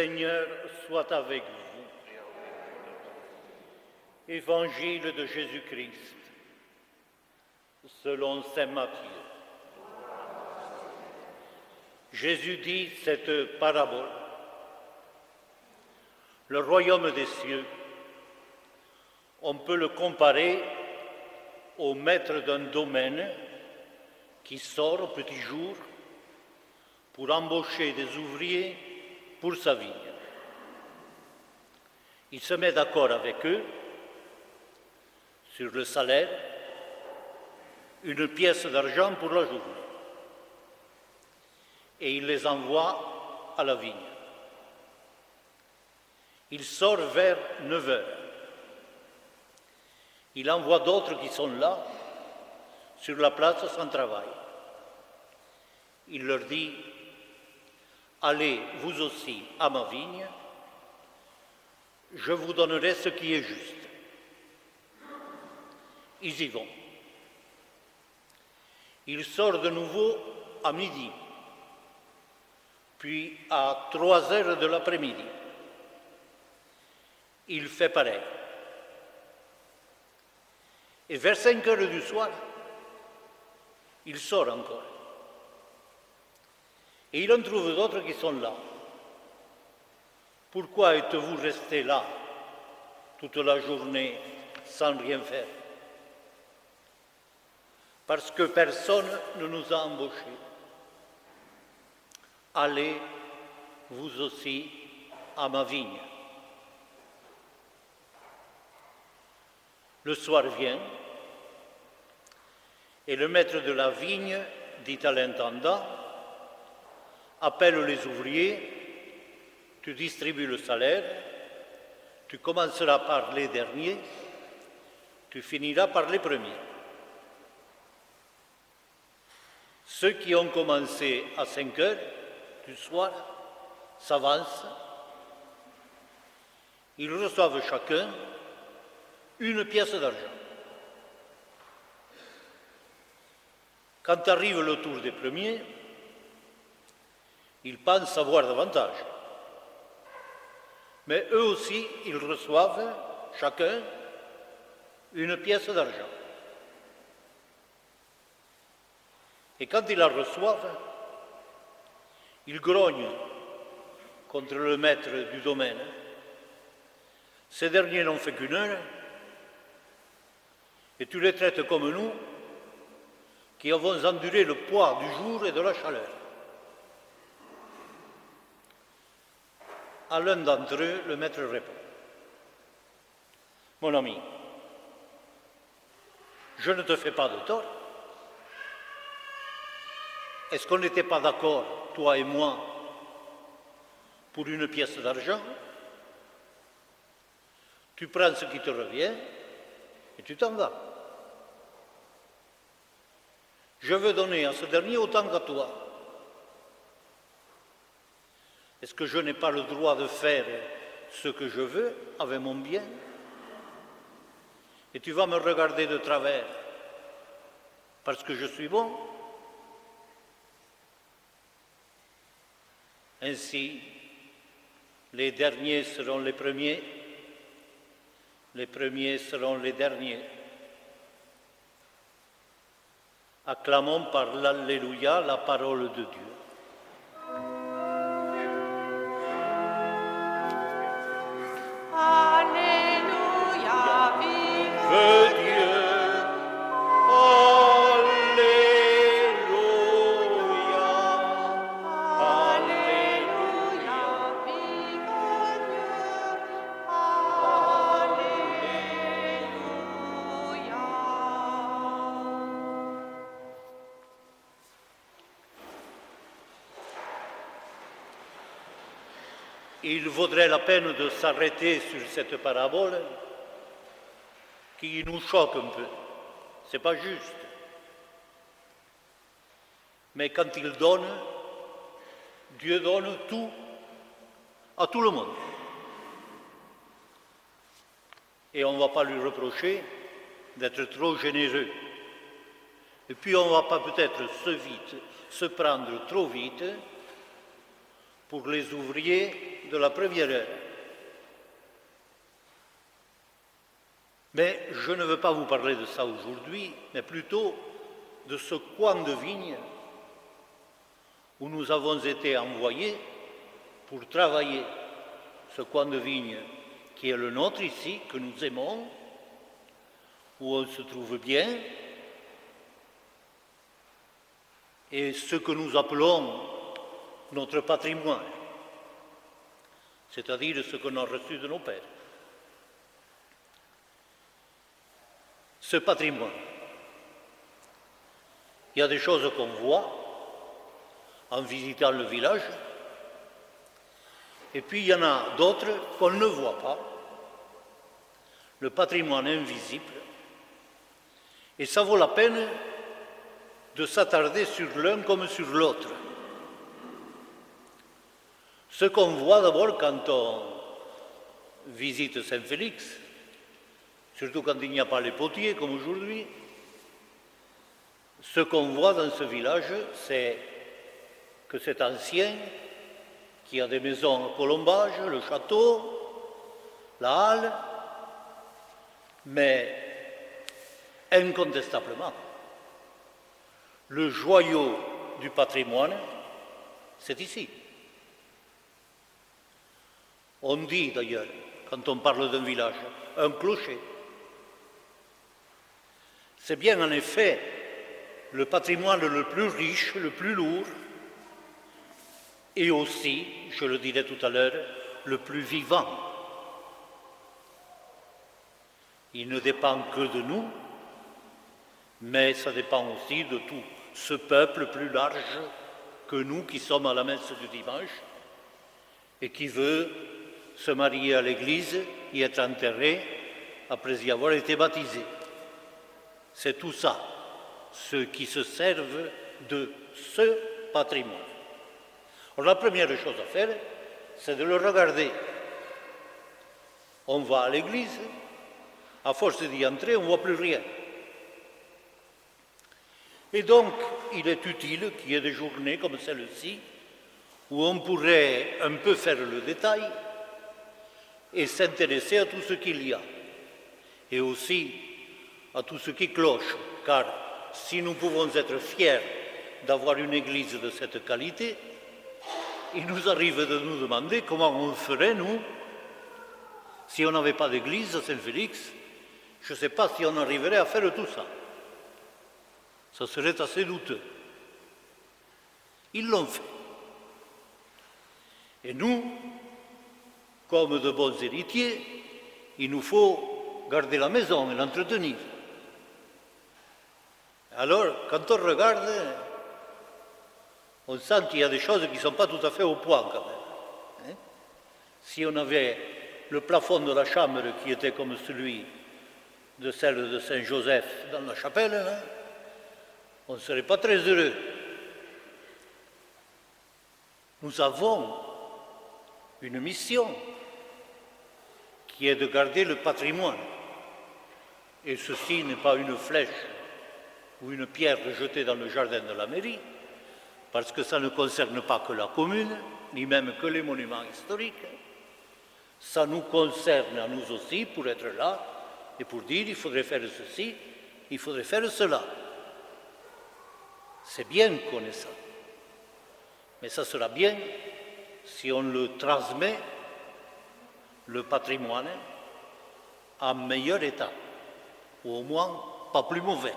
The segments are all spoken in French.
Seigneur soit avec vous. Évangile de Jésus-Christ, selon saint Matthieu. Jésus dit cette parabole. Le royaume des cieux, on peut le comparer au maître d'un domaine qui sort au petit jour pour embaucher des ouvriers pour sa vigne. Il se met d'accord avec eux sur le salaire, une pièce d'argent pour la journée. Et il les envoie à la vigne. Il sort vers 9 heures. Il envoie d'autres qui sont là, sur la place sans travail. Il leur dit, allez vous aussi à ma vigne, je vous donnerai ce qui est juste. Ils y vont. Il sort de nouveau à midi, puis à 3 heures de l'après-midi. Il fait pareil. Et vers 5 heures du soir, il sort encore. Et il en trouve d'autres qui sont là. Pourquoi êtes-vous restés là toute la journée sans rien faire? Parce que personne ne nous a embauchés. Allez vous aussi à ma vigne. Le soir vient et le maître de la vigne dit à l'intendant, appelle les ouvriers, tu distribues le salaire, tu commenceras par les derniers, tu finiras par les premiers. Ceux qui ont commencé à 5 heures du soir s'avancent, ils reçoivent chacun une pièce d'argent. Quand arrive le tour des premiers, ils pensent avoir davantage. Mais eux aussi, ils reçoivent chacun une pièce d'argent. Et quand ils la reçoivent, ils grognent contre le maître du domaine. Ces derniers n'ont fait qu'une heure, et tu les traites comme nous, qui avons enduré le poids du jour et de la chaleur. À l'un d'entre eux, le maître répond, « Mon ami, je ne te fais pas de tort. Est-ce qu'on n'était pas d'accord, toi et moi, pour une pièce d'argent? Tu prends ce qui te revient et tu t'en vas. Je veux donner à ce dernier autant qu'à toi. Est-ce que je n'ai pas le droit de faire ce que je veux avec mon bien? Et tu vas me regarder de travers parce que je suis bon? Ainsi, les derniers seront les premiers seront les derniers. Acclamons par l'Alléluia la parole de Dieu. Alléluia, vive Dieu. Il vaudrait la peine de s'arrêter sur cette parabole qui nous choque un peu. Ce n'est pas juste. Mais quand il donne, Dieu donne tout à tout le monde. Et on ne va pas lui reprocher d'être trop généreux. Et puis on ne va pas peut-être se prendre trop vite pour les ouvriers de la première heure. Mais je ne veux pas vous parler de ça aujourd'hui, mais plutôt de ce coin de vigne où nous avons été envoyés pour travailler. Ce coin de vigne qui est le nôtre ici, que nous aimons, où on se trouve bien, et ce que nous appelons notre patrimoine, c'est-à-dire ce qu'on a reçu de nos pères. Ce patrimoine, il y a des choses qu'on voit en visitant le village, et puis il y en a d'autres qu'on ne voit pas, le patrimoine invisible, et ça vaut la peine de s'attarder sur l'un comme sur l'autre. Ce qu'on voit d'abord quand on visite Saint-Félix, surtout quand il n'y a pas les potiers comme aujourd'hui, ce qu'on voit dans ce village, c'est que c'est ancien, qu'il y a des maisons à colombage, le château, la halle, mais incontestablement, le joyau du patrimoine, c'est ici. On dit d'ailleurs, quand on parle d'un village, un clocher. C'est bien en effet le patrimoine le plus riche, le plus lourd, et aussi, je le dirai tout à l'heure, le plus vivant. Il ne dépend que de nous, mais ça dépend aussi de tout ce peuple plus large que nous qui sommes à la messe du dimanche et qui veut se marier à l'église et être enterré après y avoir été baptisé. C'est tout ça, ceux qui se servent de ce patrimoine. Alors, la première chose à faire, c'est de le regarder. On va à l'église, à force d'y entrer, on ne voit plus rien. Et donc, il est utile qu'il y ait des journées comme celle-ci, où on pourrait un peu faire le détail et s'intéresser à tout ce qu'il y a, et aussi à tout ce qui cloche, car si nous pouvons être fiers d'avoir une église de cette qualité, il nous arrive de nous demander comment on ferait, nous, si on n'avait pas d'église à Saint-Félix. Je ne sais pas si on arriverait à faire tout ça. Ça serait assez douteux. Ils l'ont fait. Et nous, comme de bons héritiers, il nous faut garder la maison et l'entretenir. Alors, quand on regarde, on sent qu'il y a des choses qui ne sont pas tout à fait au point quand même. Si on avait le plafond de la chambre qui était comme celui de celle de Saint-Joseph dans la chapelle, là, on ne serait pas très heureux. Nous avons une mission qui est de garder le patrimoine. Et ceci n'est pas une flèche ou une pierre jetée dans le jardin de la mairie, parce que ça ne concerne pas que la commune, ni même que les monuments historiques. Ça nous concerne à nous aussi pour être là et pour dire il faudrait faire ceci, il faudrait faire cela. C'est bien qu'on ait ça. Mais ça sera bien si on le transmet, le patrimoine, en meilleur état, ou au moins pas plus mauvais.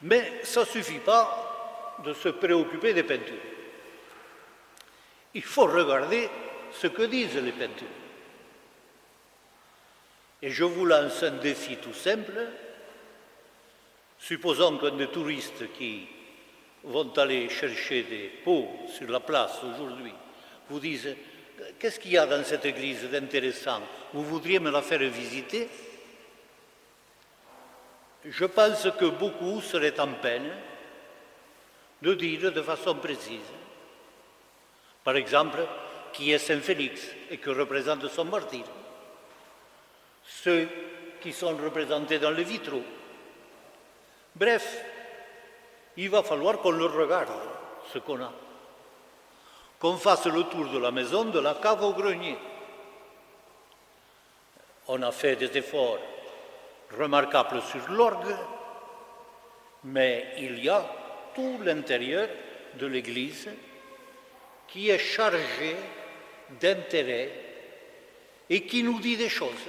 Mais ça ne suffit pas de se préoccuper des peintures. Il faut regarder ce que disent les peintures. Et je vous lance un défi tout simple. Supposons qu'un des touristes qui vont aller chercher des pots sur la place aujourd'hui vous dise « Qu'est-ce qu'il y a dans cette église d'intéressant? Vous voudriez me la faire visiter ?» Je pense que beaucoup seraient en peine de dire de façon précise. Par exemple, qui est Saint-Félix et que représente son martyr. Ceux qui sont représentés dans les vitraux. Bref, il va falloir qu'on le regarde, ce qu'on a. qu'on fasse le tour de la maison, de la cave au grenier. On a fait des efforts remarquables sur l'orgue, mais il y a tout l'intérieur de l'Église qui est chargé d'intérêt et qui nous dit des choses.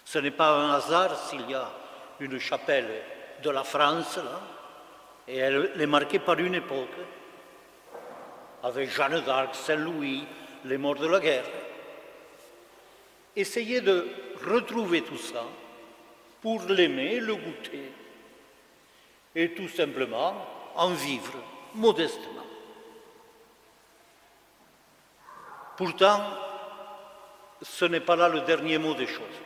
Ce n'est pas un hasard s'il y a une chapelle de la France, là, et elle est marquée par une époque, avec Jeanne d'Arc, Saint-Louis, les morts de la guerre. Essayez de retrouver tout ça pour l'aimer, le goûter, et tout simplement en vivre modestement. Pourtant, ce n'est pas là le dernier mot des choses.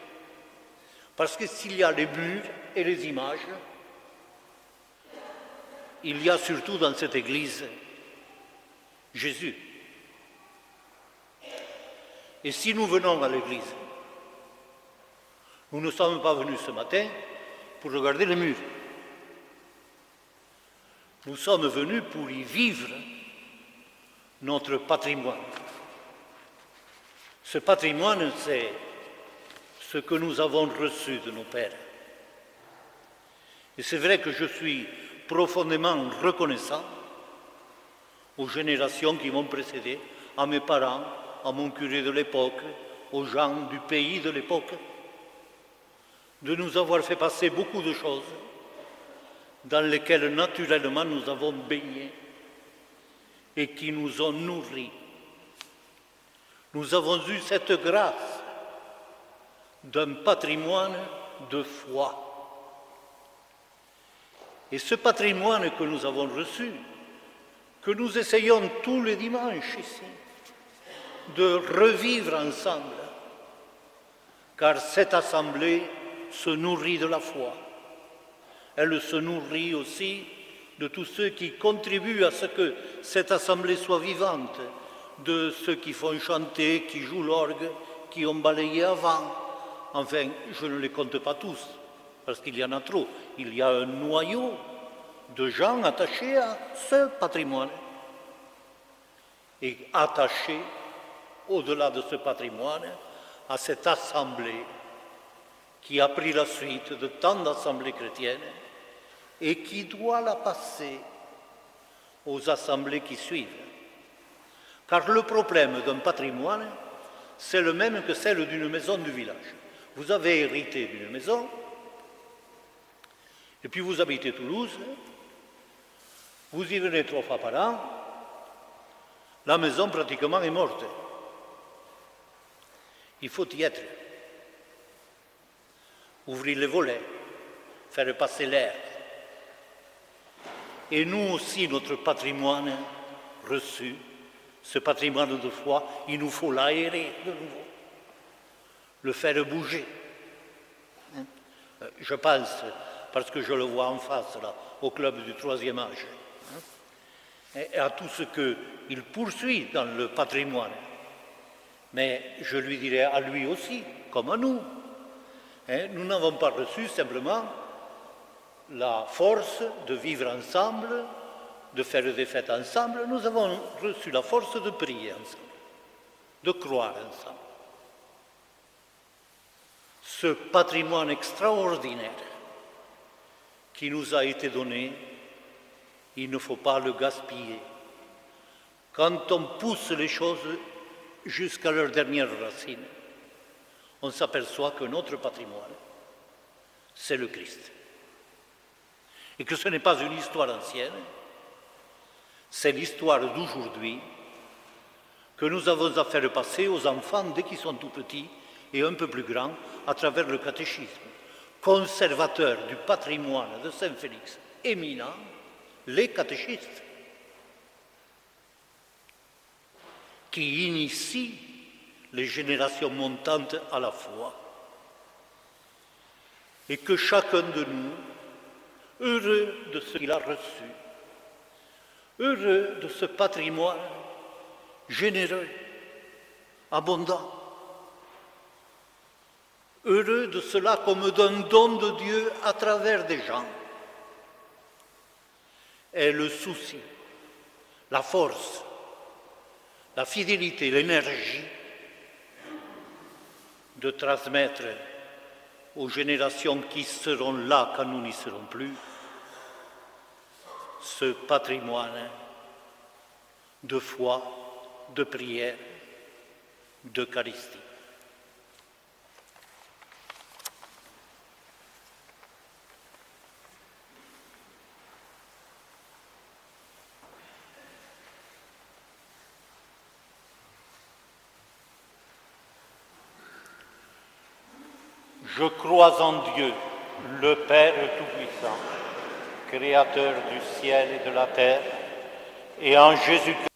Parce que s'il y a les murs et les images, il y a surtout dans cette église Jésus. Et si nous venons à l'église, nous ne sommes pas venus ce matin pour regarder les murs. Nous sommes venus pour y vivre notre patrimoine. Ce patrimoine, c'est ce que nous avons reçu de nos pères. Et c'est vrai que je suis profondément reconnaissant aux générations qui m'ont précédé, à mes parents, à mon curé de l'époque, aux gens du pays de l'époque, de nous avoir fait passer beaucoup de choses dans lesquelles naturellement nous avons baigné et qui nous ont nourris. Nous avons eu cette grâce d'un patrimoine de foi. Et ce patrimoine que nous avons reçu, que nous essayons tous les dimanches ici, de revivre ensemble, car cette assemblée se nourrit de la foi. Elle se nourrit aussi de tous ceux qui contribuent à ce que cette assemblée soit vivante, de ceux qui font chanter, qui jouent l'orgue, qui ont balayé avant. Enfin, je ne les compte pas tous, parce qu'il y en a trop. Il y a un noyau de gens attachés à ce patrimoine. Et attachés, au-delà de ce patrimoine, à cette assemblée qui a pris la suite de tant d'assemblées chrétiennes et qui doit la passer aux assemblées qui suivent. Car le problème d'un patrimoine, c'est le même que celle d'une maison du village. Vous avez hérité d'une maison, et puis vous habitez Toulouse, vous y venez 3 fois par an, la maison pratiquement est morte. Il faut y être. Ouvrir les volets, faire passer l'air. Et nous aussi, notre patrimoine reçu, ce patrimoine de foi, il nous faut l'aérer de nouveau, le faire bouger. Je pense, parce que je le vois en face, là, au club du 3e âge, et à tout ce qu'il poursuit dans le patrimoine. Mais je lui dirais à lui aussi, comme à nous, nous n'avons pas reçu simplement la force de vivre ensemble, de faire des fêtes ensemble, nous avons reçu la force de prier ensemble, de croire ensemble. Ce patrimoine extraordinaire qui nous a été donné, il ne faut pas le gaspiller. Quand on pousse les choses jusqu'à leur dernière racine, on s'aperçoit que notre patrimoine, c'est le Christ. Et que ce n'est pas une histoire ancienne, c'est l'histoire d'aujourd'hui que nous avons à faire passer aux enfants dès qu'ils sont tout petits et un peu plus grands à travers le catéchisme, conservateur du patrimoine de Saint Félix, éminent, les catéchistes, qui initient les générations montantes à la foi. Et que chacun de nous, heureux de ce qu'il a reçu, heureux de ce patrimoine généreux, abondant, heureux de cela comme d'un don de Dieu à travers des gens, est le souci, la force la fidélité, l'énergie de transmettre aux générations qui seront là quand nous n'y serons plus ce patrimoine de foi, de prière, d'Eucharistie. Je crois en Dieu, le Père Tout-Puissant, Créateur du ciel et de la terre, et en Jésus-Christ,